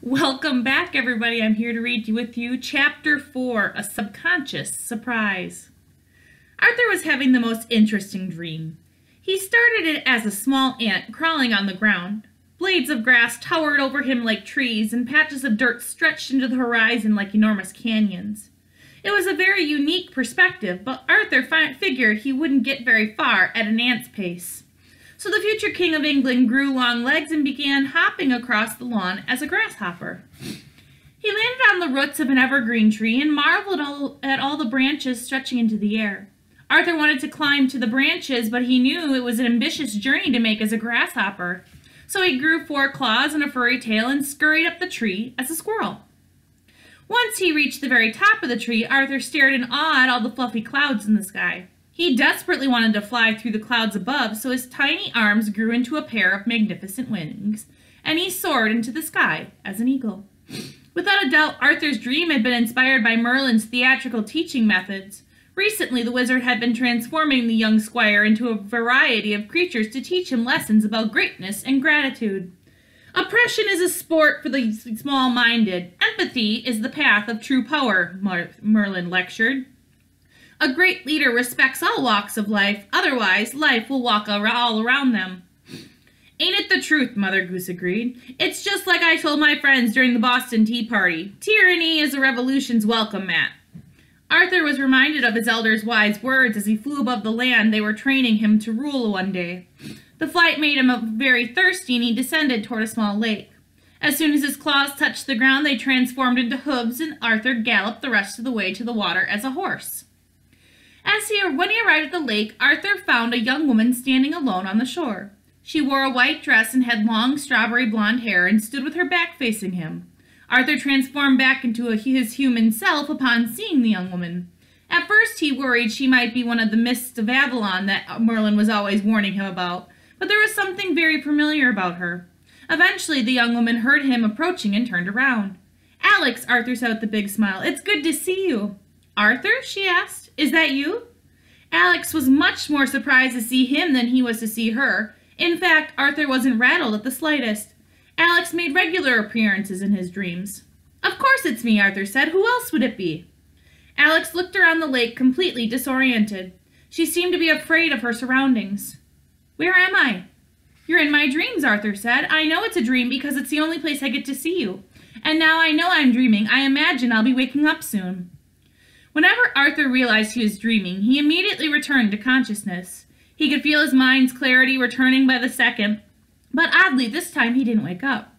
Welcome back, everybody. I'm here to read with you Chapter 4, A Subconscious Surprise. Arthur was having the most interesting dream. He started it as a small ant crawling on the ground. Blades of grass towered over him like trees, and patches of dirt stretched into the horizon like enormous canyons. It was a very unique perspective, but Arthur figured he wouldn't get very far at an ant's pace. So the future King of England grew long legs and began hopping across the lawn as a grasshopper. He landed on the roots of an evergreen tree and marveled at all the branches stretching into the air. Arthur wanted to climb to the branches, but he knew it was an ambitious journey to make as a grasshopper. So he grew 4 claws and a furry tail and scurried up the tree as a squirrel. Once he reached the very top of the tree, Arthur stared in awe at all the fluffy clouds in the sky. He desperately wanted to fly through the clouds above, so his tiny arms grew into a pair of magnificent wings, and he soared into the sky as an eagle. Without a doubt, Arthur's dream had been inspired by Merlin's theatrical teaching methods. Recently, the wizard had been transforming the young squire into a variety of creatures to teach him lessons about greatness and gratitude. Oppression is a sport for the small-minded. Empathy is the path of true power, Merlin lectured. A great leader respects all walks of life, otherwise life will walk all around them. Ain't it the truth, Mother Goose agreed. It's just like I told my friends during the Boston Tea Party. Tyranny is a revolution's welcome mat. Arthur was reminded of his elders' wise words as he flew above the land they were training him to rule one day. The flight made him very thirsty, and he descended toward a small lake. As soon as his claws touched the ground, they transformed into hooves, and Arthur galloped the rest of the way to the water as a horse. When he arrived at the lake, Arthur found a young woman standing alone on the shore. She wore a white dress and had long strawberry blonde hair and stood with her back facing him. Arthur transformed back into his human self upon seeing the young woman. At first he worried she might be one of the mists of Avalon that Merlin was always warning him about, but there was something very familiar about her. Eventually the young woman heard him approaching and turned around. "Alex," Arthur said with a big smile, "it's good to see you." "Arthur?" she asked. "Is that you?" Alex was much more surprised to see him than he was to see her. In fact, Arthur wasn't rattled at the slightest. Alex made regular appearances in his dreams. "Of course it's me," Arthur said. "Who else would it be?" Alex looked around the lake completely disoriented. She seemed to be afraid of her surroundings. "Where am I?" "You're in my dreams," Arthur said. "I know it's a dream because it's the only place I get to see you. And now I know I'm dreaming. I imagine I'll be waking up soon." Whenever Arthur realized he was dreaming, he immediately returned to consciousness. He could feel his mind's clarity returning by the second, but oddly, this time he didn't wake up.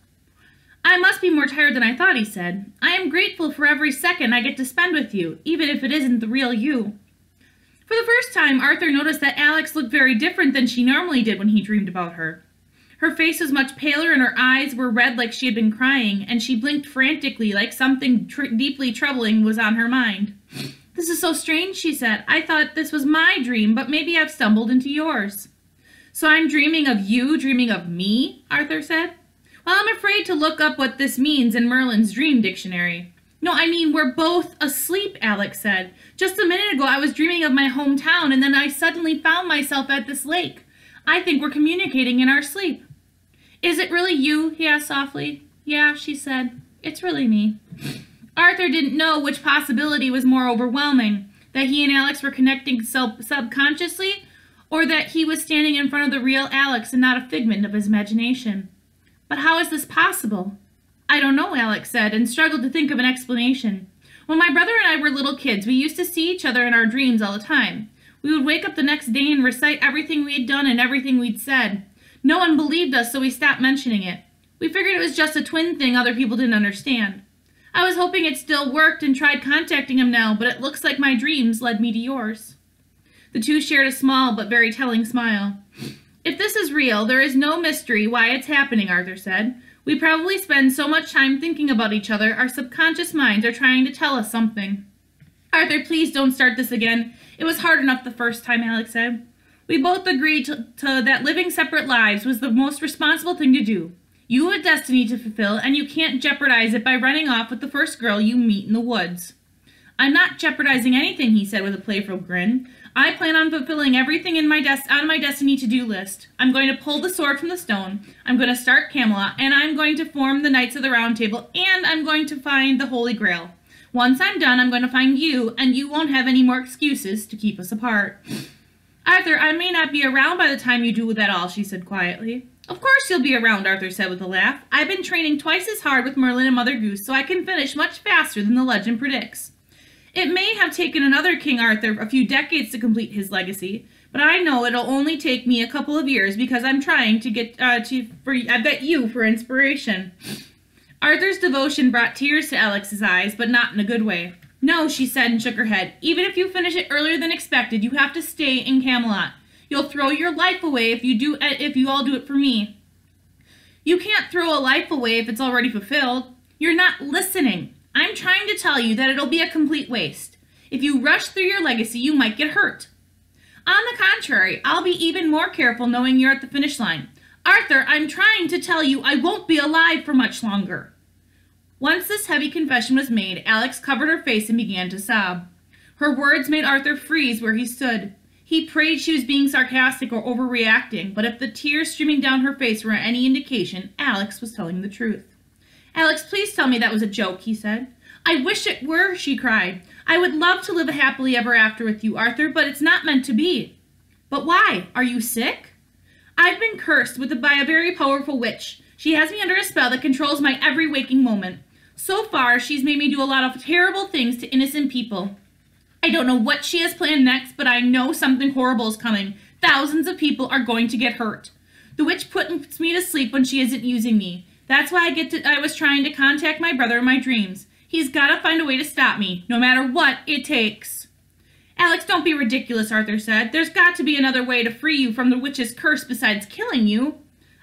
"I must be more tired than I thought," he said. "I am grateful for every second I get to spend with you, even if it isn't the real you." For the first time, Arthur noticed that Alex looked very different than she normally did when he dreamed about her. Her face was much paler and her eyes were red like she had been crying, and she blinked frantically like something deeply troubling was on her mind. "This is so strange," she said. "I thought this was my dream, but maybe I've stumbled into yours." "So I'm dreaming of you dreaming of me?" Arthur said. "Well, I'm afraid to look up what this means in Merlin's dream dictionary." "No, I mean we're both asleep," Alex said. "Just a minute ago I was dreaming of my hometown, and then I suddenly found myself at this lake. I think we're communicating in our sleep." "Is it really you?" he asked softly. "Yeah," she said. "It's really me." Arthur didn't know which possibility was more overwhelming, that he and Alex were connecting subconsciously, or that he was standing in front of the real Alex and not a figment of his imagination. "But how is this possible?" "I don't know," Alex said, and struggled to think of an explanation. "When my brother and I were little kids, we used to see each other in our dreams all the time. We would wake up the next day and recite everything we had done and everything we'd said. No one believed us, so we stopped mentioning it. We figured it was just a twin thing other people didn't understand. I was hoping it still worked and tried contacting him now, but it looks like my dreams led me to yours." The two shared a small but very telling smile. "If this is real, there is no mystery why it's happening," Arthur said. "We probably spend so much time thinking about each other, our subconscious minds are trying to tell us something." "Arthur, please don't start this again. It was hard enough the first time," Alex said. "We both agreed to that living separate lives was the most responsible thing to do. You have a destiny to fulfill, and you can't jeopardize it by running off with the first girl you meet in the woods." I'm not jeopardizing anything, he said with a playful grin. I plan on fulfilling everything on my destiny to-do list. I'm going to pull the sword from the stone, I'm going to start Camelot, and I'm going to form the Knights of the Round Table, and I'm going to find the Holy Grail. Once I'm done, I'm going to find you, and you won't have any more excuses to keep us apart. Arthur, I may not be around by the time you do that all, she said quietly. Of course you'll be around, Arthur said with a laugh. I've been training twice as hard with Merlin and Mother Goose, so I can finish much faster than the legend predicts. It may have taken another King Arthur a few decades to complete his legacy, but I know it'll only take me a couple of years because I'm trying to get I bet you for inspiration. Arthur's devotion brought tears to Alex's eyes, but not in a good way. No, she said and shook her head. Even if you finish it earlier than expected, you have to stay in Camelot. You'll throw your life away if you all do it for me. You can't throw a life away if it's already fulfilled. You're not listening. I'm trying to tell you that it'll be a complete waste. If you rush through your legacy, you might get hurt. On the contrary, I'll be even more careful knowing you're at the finish line. Arthur, I'm trying to tell you I won't be alive for much longer. Once this heavy confession was made, Alex covered her face and began to sob. Her words made Arthur freeze where he stood. He prayed she was being sarcastic or overreacting, but if the tears streaming down her face were any indication, Alex was telling the truth. Alex, please tell me that was a joke, he said. I wish it were, she cried. I would love to live happily ever after with you, Arthur, but it's not meant to be. But why? Are you sick? I've been cursed by a very powerful witch. She has me under a spell that controls my every waking moment. So far, she's made me do a lot of terrible things to innocent people. I don't know what she has planned next, but I know something horrible is coming. Thousands of people are going to get hurt. The witch puts me to sleep when she isn't using me. That's why I was trying to contact my brother in my dreams. He's got to find a way to stop me, no matter what it takes. Alex, don't be ridiculous, Arthur said. There's got to be another way to free you from the witch's curse besides killing you.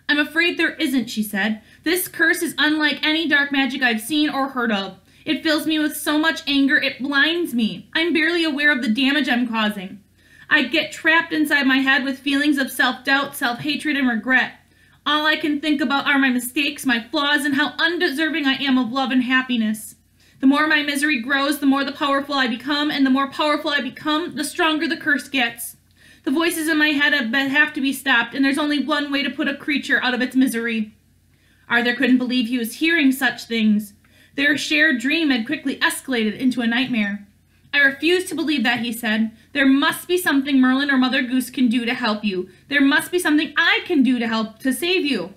I'm afraid there isn't, she said. This curse is unlike any dark magic I've seen or heard of. It fills me with so much anger it blinds me. I'm barely aware of the damage I'm causing. I get trapped inside my head with feelings of self-doubt, self-hatred, and regret. All I can think about are my mistakes, my flaws, and how undeserving I am of love and happiness. The more my misery grows, the more powerful I become, and the more powerful I become, the stronger the curse gets. The voices in my head have to be stopped, and there's only one way to put a creature out of its misery. Arthur couldn't believe he was hearing such things. Their shared dream had quickly escalated into a nightmare. I refuse to believe that, he said. There must be something Merlin or Mother Goose can do to help you. There must be something I can do to save you.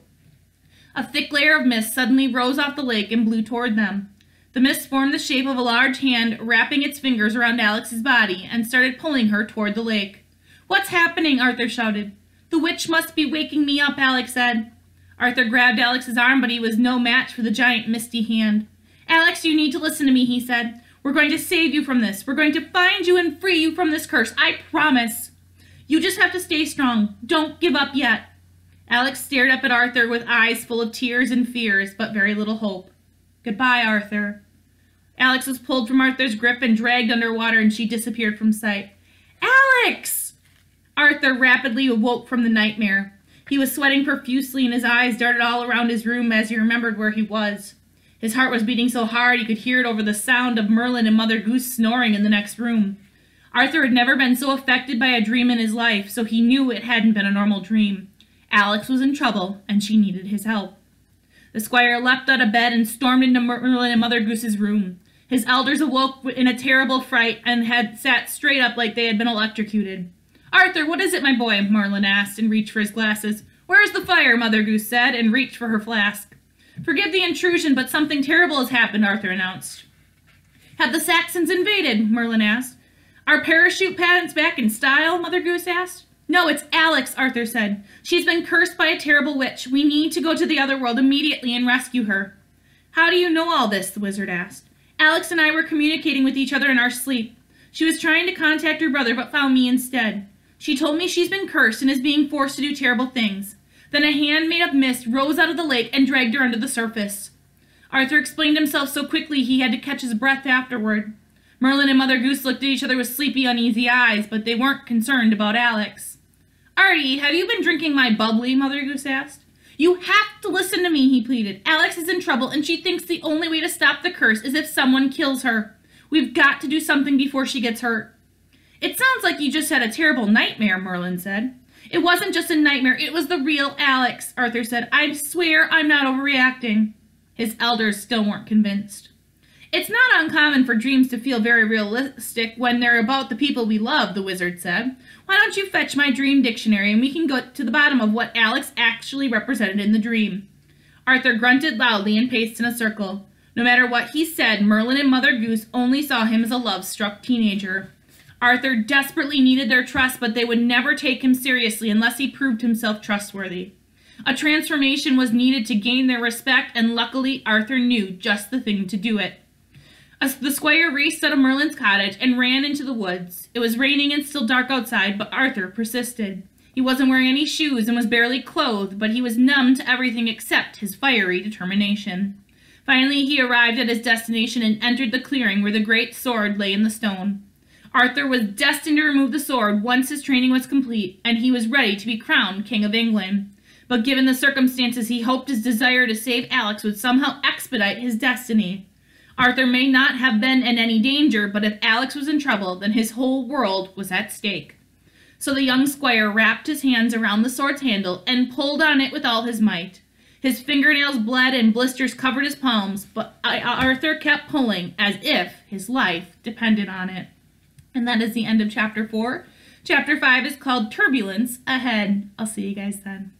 A thick layer of mist suddenly rose off the lake and blew toward them. The mist formed the shape of a large hand wrapping its fingers around Alex's body and started pulling her toward the lake. What's happening? Arthur shouted. The witch must be waking me up, Alex said. Arthur grabbed Alex's arm, but he was no match for the giant misty hand. Alex, you need to listen to me, he said. We're going to save you from this. We're going to find you and free you from this curse. I promise. You just have to stay strong. Don't give up yet. Alex stared up at Arthur with eyes full of tears and fears, but very little hope. Goodbye, Arthur. Alex was pulled from Arthur's grip and dragged underwater, and she disappeared from sight. Alex! Arthur rapidly awoke from the nightmare. He was sweating profusely, and his eyes darted all around his room as he remembered where he was. His heart was beating so hard he could hear it over the sound of Merlin and Mother Goose snoring in the next room. Arthur had never been so affected by a dream in his life, so he knew it hadn't been a normal dream. Alex was in trouble, and she needed his help. The squire leapt out of bed and stormed into Merlin and Mother Goose's room. His elders awoke in a terrible fright and had sat straight up like they had been electrocuted. Arthur, what is it, my boy? Merlin asked and reached for his glasses. Where's the fire? Mother Goose said and reached for her flask. Forgive the intrusion, but something terrible has happened, Arthur announced. Have the Saxons invaded? Merlin asked. Are parachute patents back in style? Mother Goose asked. No, it's Alex, Arthur said. She's been cursed by a terrible witch. We need to go to the other world immediately and rescue her. How do you know all this? The wizard asked. Alex and I were communicating with each other in our sleep. She was trying to contact her brother, but found me instead. She told me she's been cursed and is being forced to do terrible things. Then a hand made of mist rose out of the lake and dragged her under the surface. Arthur explained himself so quickly he had to catch his breath afterward. Merlin and Mother Goose looked at each other with sleepy, uneasy eyes, but they weren't concerned about Alex. Artie, have you been drinking my bubbly? Mother Goose asked. You have to listen to me, he pleaded. Alex is in trouble, and she thinks the only way to stop the curse is if someone kills her. We've got to do something before she gets hurt." "It sounds like you just had a terrible nightmare," Merlin said. "It wasn't just a nightmare, it was the real Alex," Arthur said. "I swear I'm not overreacting." His elders still weren't convinced. "It's not uncommon for dreams to feel very realistic when they're about the people we love," the wizard said. "Why don't you fetch my dream dictionary and we can go to the bottom of what Alex actually represented in the dream." Arthur grunted loudly and paced in a circle. No matter what he said, Merlin and Mother Goose only saw him as a love-struck teenager. Arthur desperately needed their trust, but they would never take him seriously unless he proved himself trustworthy. A transformation was needed to gain their respect, and luckily Arthur knew just the thing to do it. The squire raced out of Merlin's cottage and ran into the woods. It was raining and still dark outside, but Arthur persisted. He wasn't wearing any shoes and was barely clothed, but he was numb to everything except his fiery determination. Finally, he arrived at his destination and entered the clearing where the great sword lay in the stone. Arthur was destined to remove the sword once his training was complete, and he was ready to be crowned King of England. But given the circumstances, he hoped his desire to save Alex would somehow expedite his destiny. Arthur may not have been in any danger, but if Alex was in trouble, then his whole world was at stake. So the young squire wrapped his hands around the sword's handle and pulled on it with all his might. His fingernails bled and blisters covered his palms, but Arthur kept pulling as if his life depended on it. And that is the end of Chapter 4. Chapter 5 is called Turbulence Ahead. I'll see you guys then.